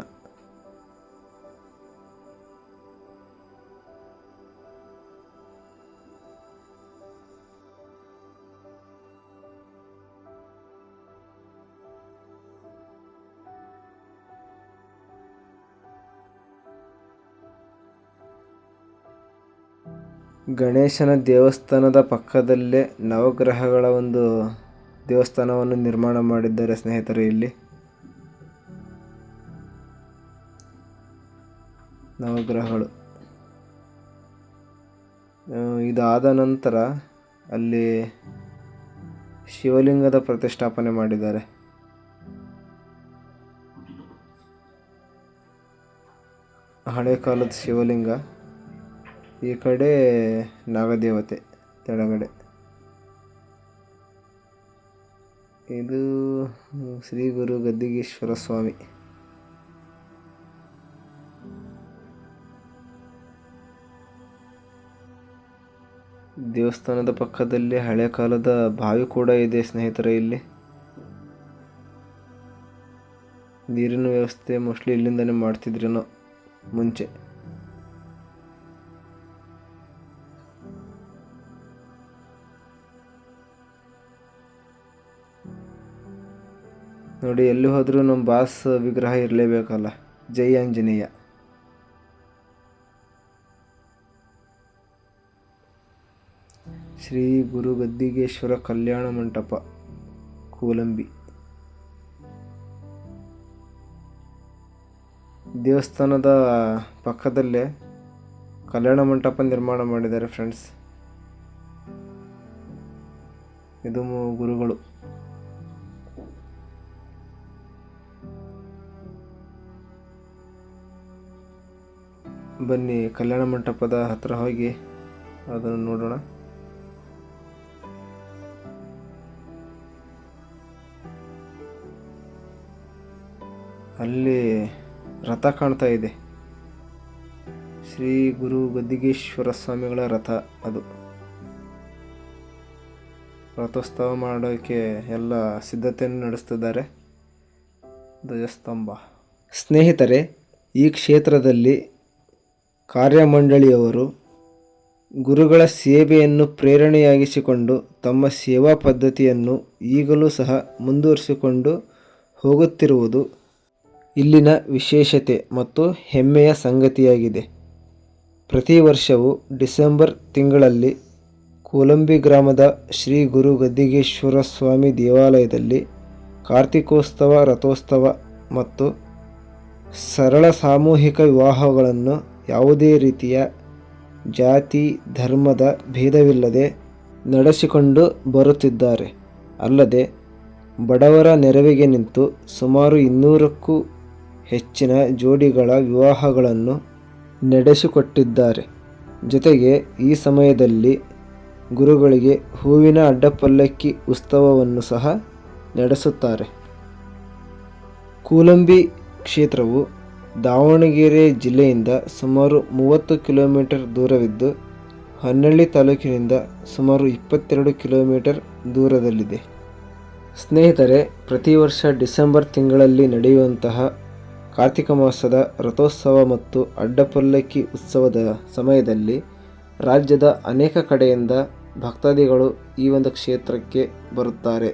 ಗಣೇಶನ ದೇವಸ್ಥಾನದ ಪಕ್ಕದಲ್ಲೇ ನವಗ್ರಹಗಳ ಒಂದು ದೇವಸ್ಥಾನವನ್ನು ನಿರ್ಮಾಣ ಮಾಡಿದ್ದಾರೆ ಸ್ನೇಹಿತರೆ. ಇಲ್ಲಿ ನವಗ್ರಹಗಳು ಇದಾದ ನಂತರ ಅಲ್ಲಿ ಶಿವಲಿಂಗದ ಪ್ರತಿಷ್ಠಾಪನೆ ಮಾಡಿದ್ದಾರೆ. ಹಳೆ ಕಾಲದ ಶಿವಲಿಂಗ, ಈ ಕಡೆ ನಾಗದೇವತೆ ಕೆಳಗಡೆ. ಇದು ಶ್ರೀ ಗುರು ಗದ್ದಿಗೇಶ್ವರ ಸ್ವಾಮಿ. ದೇವಸ್ಥಾನದ ಪಕ್ಕದಲ್ಲಿ ಹಳೆ ಕಾಲದ ಬಾವಿ ಕೂಡ ಇದೆ ಸ್ನೇಹಿತರೆ. ಇಲ್ಲಿ ನೀರಿನ ವ್ಯವಸ್ಥೆ ಮೋಸ್ಟ್ಲಿ ಇಲ್ಲಿಂದನೇ ಮಾಡ್ತಿದ್ರೇನೋ ಮುಂಚೆ. ನೋಡಿ, ಎಲ್ಲಿ ಹೋದರೂ ನಮ್ಮ ಬಾಸ್ ವಿಗ್ರಹ ಇರಲೇಬೇಕಲ್ಲ. ಜೈ ಆಂಜನೇಯ. ಶ್ರೀ ಗುರು ಗದ್ದಿಗೇಶ್ವರ ಕಲ್ಯಾಣ ಮಂಟಪ, ಕೂಲಂಬಿ. ದೇವಸ್ಥಾನದ ಪಕ್ಕದಲ್ಲೇ ಕಲ್ಯಾಣ ಮಂಟಪ ನಿರ್ಮಾಣ ಮಾಡಿದ್ದಾರೆ ಫ್ರೆಂಡ್ಸ್. ಇದು ಗುರುಗಳು. ಬನ್ನಿ ಕಲ್ಯಾಣ ಮಂಟಪದ ಹತ್ರ ಹೋಗಿ ಅದನ್ನು ನೋಡೋಣ. ಅಲ್ಲಿ ರಥ ಕಾಣ್ತಾ ಇದೆ. ಶ್ರೀ ಗುರು ಗದ್ದಿಗೇಶ್ವರ ಸ್ವಾಮಿಗಳ ರಥ. ಅದು ರಥೋತ್ಸವ ಮಾಡೋಕ್ಕೆ ಎಲ್ಲ ಸಿದ್ಧತೆಯನ್ನು ನಡೆಸ್ತಿದ್ದಾರೆ. ಧ್ವಜಸ್ತಂಭ. ಸ್ನೇಹಿತರೆ, ಈ ಕ್ಷೇತ್ರದಲ್ಲಿ ಕಾರ್ಯಮಂಡಳಿಯವರು ಗುರುಗಳ ಸೇವೆಯನ್ನು ಪ್ರೇರಣೆಯಾಗಿಸಿಕೊಂಡು ತಮ್ಮ ಸೇವಾ ಪದ್ಧತಿಯನ್ನು ಈಗಲೂ ಸಹ ಮುಂದುವರಿಸಿಕೊಂಡು ಹೋಗುತ್ತಿರುವುದು ಇಲ್ಲಿನ ವಿಶೇಷತೆ ಮತ್ತು ಹೆಮ್ಮೆಯ ಸಂಗತಿಯಾಗಿದೆ. ಪ್ರತಿ ವರ್ಷವೂ ಡಿಸೆಂಬರ್ ತಿಂಗಳಲ್ಲಿ ಕೂಲಂಬಿ ಗ್ರಾಮದ ಶ್ರೀ ಗುರು ಗದ್ದಿಗೇಶ್ವರ ಸ್ವಾಮಿ ದೇವಾಲಯದಲ್ಲಿ ಕಾರ್ತಿಕೋತ್ಸವ, ರಥೋತ್ಸವ ಮತ್ತು ಸರಳ ಸಾಮೂಹಿಕ ವಿವಾಹಗಳನ್ನು ಯಾವುದೇ ರೀತಿಯ ಜಾತಿ ಧರ್ಮದ ಭೇದವಿಲ್ಲದೆ ನಡೆಸಿಕೊಂಡು ಬರುತ್ತಿದ್ದಾರೆ. ಅಲ್ಲದೆ ಬಡವರ ನೆರವಿಗೆ ನಿಂತು ಸುಮಾರು 200ಕ್ಕೂ ಹೆಚ್ಚಿನ ಜೋಡಿಗಳ ವಿವಾಹಗಳನ್ನು ನಡೆಸಿಕೊಟ್ಟಿದ್ದಾರೆ. ಜೊತೆಗೆ ಈ ಸಮಯದಲ್ಲಿ ಗುರುಗಳಿಗೆ ಹೂವಿನ ಅಡ್ಡಪಲ್ಲಕ್ಕಿ ಉತ್ಸವವನ್ನು ಸಹ ನಡೆಸುತ್ತಾರೆ. ಕೂಲಂಬಿ ಕ್ಷೇತ್ರವು ದಾವಣಗೆರೆ ಜಿಲ್ಲೆಯಿಂದ ಸುಮಾರು 30 ಕಿಲೋಮೀಟರ್ ದೂರವಿದ್ದು, ಹೊನ್ನಳ್ಳಿ ತಾಲೂಕಿನಿಂದ ಸುಮಾರು 22 ಕಿಲೋಮೀಟರ್ ದೂರದಲ್ಲಿದೆ. ಸ್ನೇಹಿತರೆ, ಪ್ರತಿ ವರ್ಷ ಡಿಸೆಂಬರ್ ತಿಂಗಳಲ್ಲಿ ನಡೆಯುವಂತಹ ಕಾರ್ತಿಕ ಮಾಸದ ರಥೋತ್ಸವ ಮತ್ತು ಅಡ್ಡಪಲ್ಲಕ್ಕಿ ಉತ್ಸವದ ಸಮಯದಲ್ಲಿ ರಾಜ್ಯದ ಅನೇಕ ಕಡೆಯಿಂದ ಭಕ್ತಾದಿಗಳು ಈ ಒಂದು ಕ್ಷೇತ್ರಕ್ಕೆ ಬರುತ್ತಾರೆ.